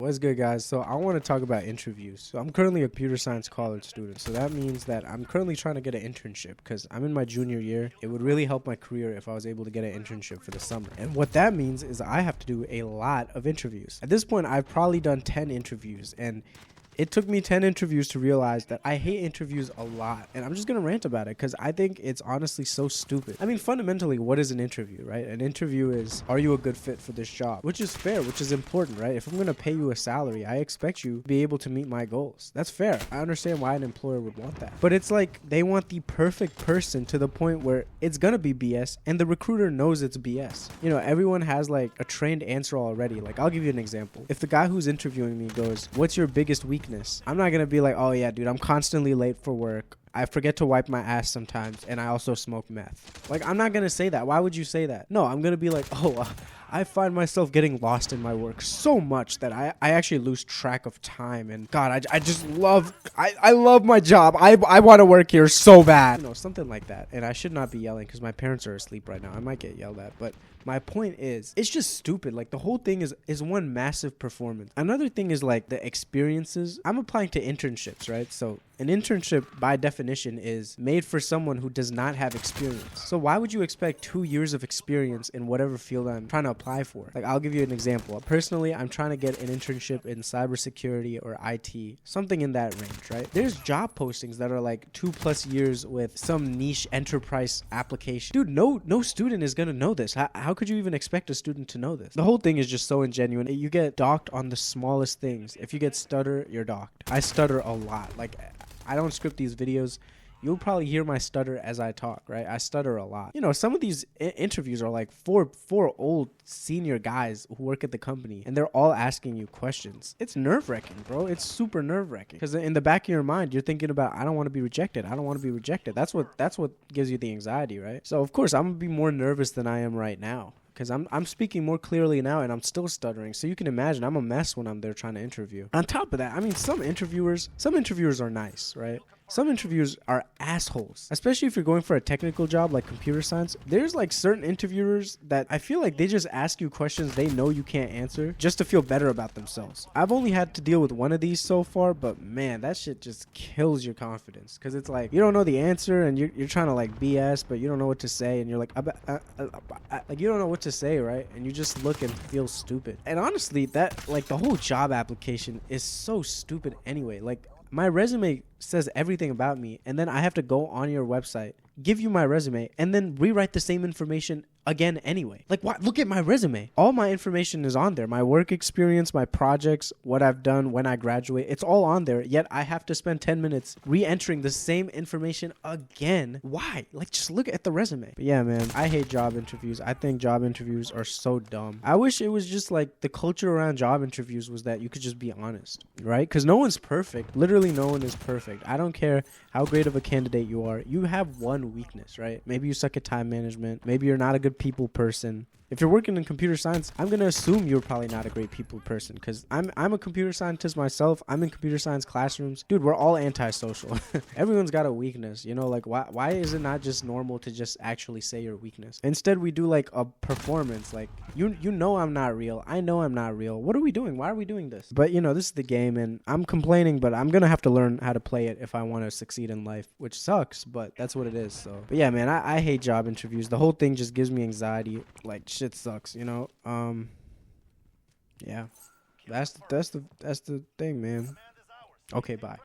What's good, guys? So I want to talk about interviews. So I'm currently a computer science college student. So that means that I'm currently trying to get an internship because I'm in my junior year. It would really help my career if I was able to get an internship for the summer. And what that means is I have to do a lot of interviews. At this point, I've probably done 10 interviews, and it took me 10 interviews to realize that I hate interviews a lot. And I'm just going to rant about it because I think it's honestly so stupid. I mean, fundamentally, what is an interview, right? An interview is, are you a good fit for this job? Which is fair, which is important, right? If I'm going to pay you a salary, I expect you to be able to meet my goals. That's fair. I understand why an employer would want that. But it's like they want the perfect person to the point where it's going to be BS and the recruiter knows it's BS. You know, everyone has like a trained answer already. Like, I'll give you an example. If the guy who's interviewing me goes, what's your biggest weakness? I'm not gonna be like, oh yeah, dude, I'm constantly late for work. I forget to wipe my ass sometimes, and I also smoke meth. Like, I'm not gonna say that. Why would you say that? No, I'm gonna be like, I find myself getting lost in my work so much that I actually lose track of time. And God, I just love, I love my job. I want to work here so bad. You know, something like that. And I should not be yelling because my parents are asleep right now. I might get yelled at, but my point is, it's just stupid. Like, the whole thing is one massive performance. Another thing is like the experiences. I'm applying to internships, right? So an internship by definition is made for someone who does not have experience. So why would you expect 2 years of experience in whatever field I'm trying to apply for? Like, I'll give you an example. Personally, I'm trying to get an internship in cybersecurity or IT, something in that range, right? There's job postings that are like 2+ years with some niche enterprise application. Dude, no student is gonna know this. How could you even expect a student to know this? The whole thing is just so ingenuine. You get docked on the smallest things. If you get stutter, you're docked. I stutter a lot. Like, I don't script these videos. You'll probably hear my stutter as I talk, right? I stutter a lot. You know, some of these interviews are like four old senior guys who work at the company, and they're all asking you questions. It's nerve-wracking, bro. It's super nerve-wracking. Because in the back of your mind, you're thinking about, I don't want to be rejected. I don't want to be rejected. That's what gives you the anxiety, right? So, of course, I'm going to be more nervous than I am right now. Because I'm speaking more clearly now and I'm still stuttering. So you can imagine I'm a mess when I'm there trying to interview. On top of that, I mean, some interviewers are nice, right? Some interviewers are assholes, especially if you're going for a technical job like computer science. There's like certain interviewers that I feel like they just ask you questions they know you can't answer just to feel better about themselves. I've only had to deal with one of these so far, but man, that shit just kills your confidence because it's like you don't know the answer and you're trying to like BS, but you don't know what to say and you're like, like you don't know what to say, right? And you just look and feel stupid. And honestly, that like the whole job application is so stupid anyway. Like, my resume says everything about me, and then I have to go on your website, give you my resume, and then rewrite the same information again anyway. Like, what? Look at my resume. All my information is on there. My work experience, my projects, what I've done when I graduate, it's all on there, yet I have to spend 10 minutes re-entering the same information again. Why? Like, just look at the resume. But yeah, man, I hate job interviews. I think job interviews are so dumb. I wish it was just like the culture around job interviews was that you could just be honest, right? Because no one's perfect. Literally no one is perfect. I don't care how great of a candidate you are. You have one weakness, right? Maybe you suck at time management. Maybe you're not a good people person. If you're working in computer science, I'm going to assume you're probably not a great people person because I'm a computer scientist myself. I'm in computer science classrooms. Dude, we're all antisocial. Everyone's got a weakness, you know, like why is it not just normal to just actually say your weakness? Instead, we do like a performance. Like, you know I'm not real. I know I'm not real. What are we doing? Why are we doing this? But, you know, this is the game and I'm complaining, but I'm going to have to learn how to play it if I want to succeed in life, which sucks, but that's what it is. So, but yeah, man, I hate job interviews. The whole thing just gives me anxiety. Like, shit sucks, you know. Yeah, that's the thing, man. Okay, bye.